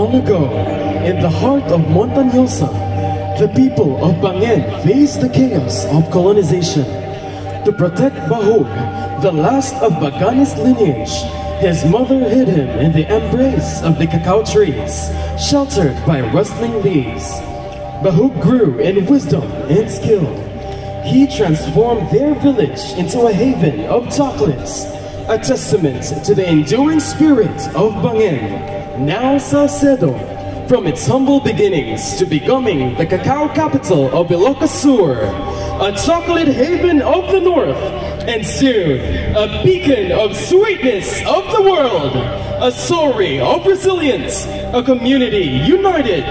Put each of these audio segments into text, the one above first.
Long ago, in the heart of Montañosa, the people of Banguen faced the chaos of colonization. To protect Bahug, the last of Baganes lineage, his mother hid him in the embrace of the cacao trees, sheltered by rustling leaves. Bahug grew in wisdom and skill. He transformed their village into a haven of chocolates, a testament to the enduring spirit of Banguen, now Salcedo, from its humble beginnings to becoming the cacao capital of Ilocos Sur, a chocolate haven of the north, and soon a beacon of sweetness of the world, a story of resilience, a community united,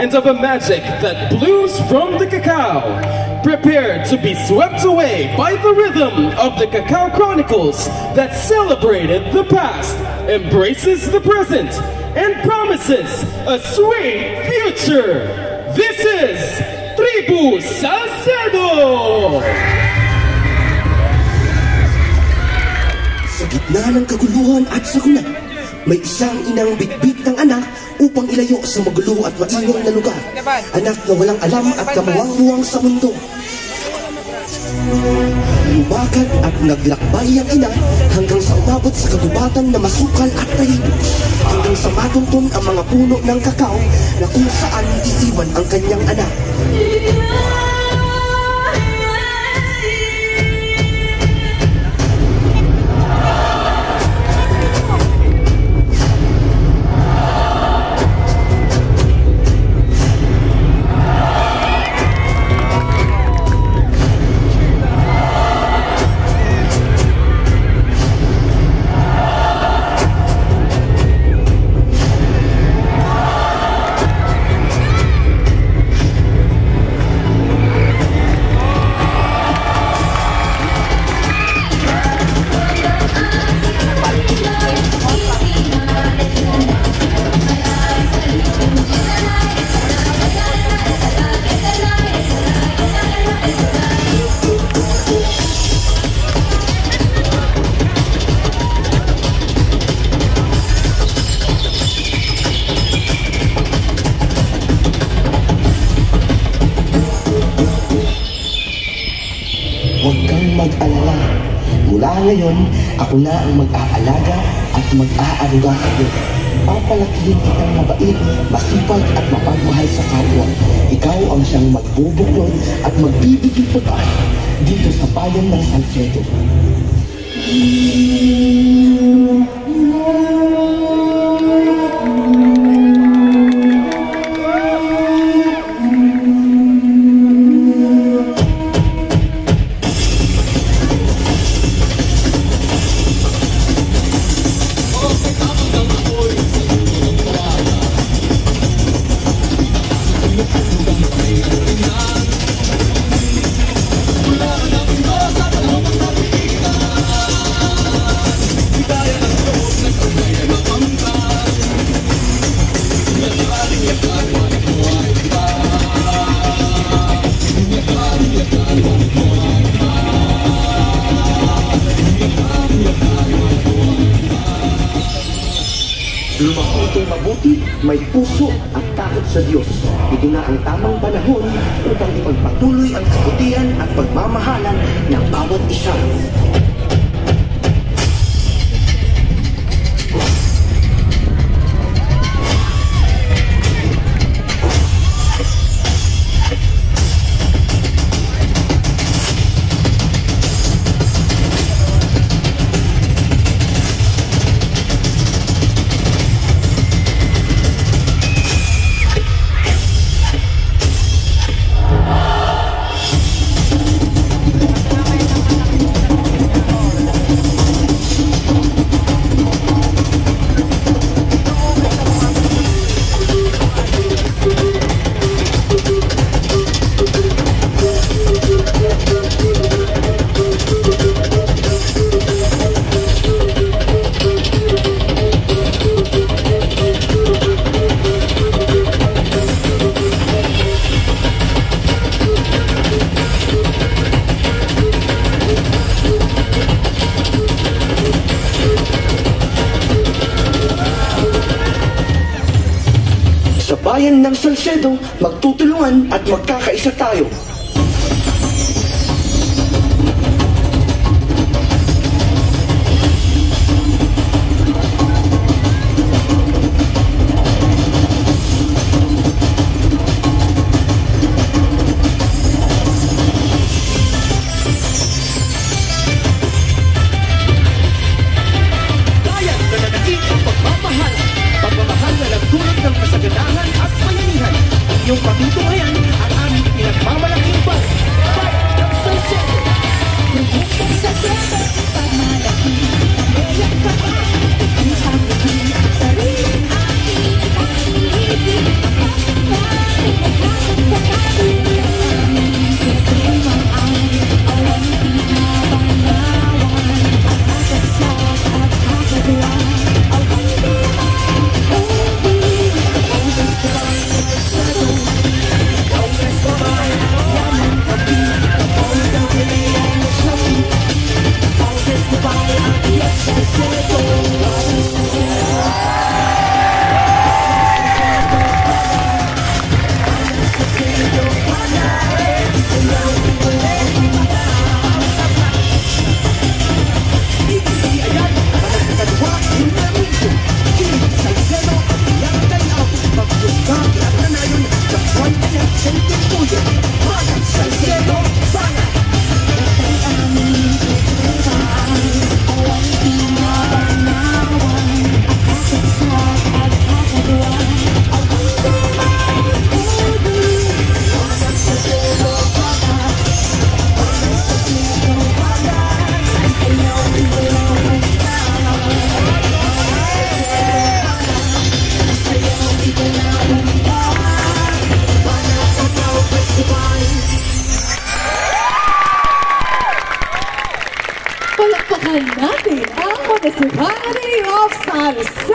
and of a magic that blooms from the cacao, prepared to be swept away by the rhythm of the Cacao Chronicles that celebrated the past, embraces the present, and promises a sweet future. This is Tribu Salcedo! Sa gitna ng kaguluhan at sakuna, may isang inang bitbit ng anak upang ilayo sa magulo at maingay na lugar. Anak na walang alam at kamuwang-muwang sa mundo. Lumakad at naglakbay ang ina hanggang sa umabot sa kagubatan na masukal at tahimik. Hanggang sa matuntun ang mga puno ng kakao na kung saan iiwan ang kanyang anak. Huwag kang mag-alala. Mula ngayon, ako na ang mag-aalaga at mag-aaruga sa iyo. Papalakihin kitang mabait, masipag at mapagmahal sa kapwa. Ikaw ang siyang magbubuklod at magbibigay pag-asa dito sa bayan ng Salcedo. Lumaking mabuti, may puso at takot sa Diyos. Ito na ang tamang panahon upang ipagpatuloy ang kabutihan at pagmamahalan ng bawat isa. bayan ng Salcedo, magtutulungan at magkakaisa tayo. Yung patutungayan ang aming pinagmamalaking bayan ng Salcedo. Proyektong Salcedo, pagmalaki, mayak ka pa, ipagpapagin, sariling ating ipagpapagin, pagpapagin, nagkakagkakagin, aming pinagrimang awan pinabanawan, akasas at kakagawa, awang duman, uwi, kaposes ka ba? Palakpakan natin ang Municipality of Salcedo.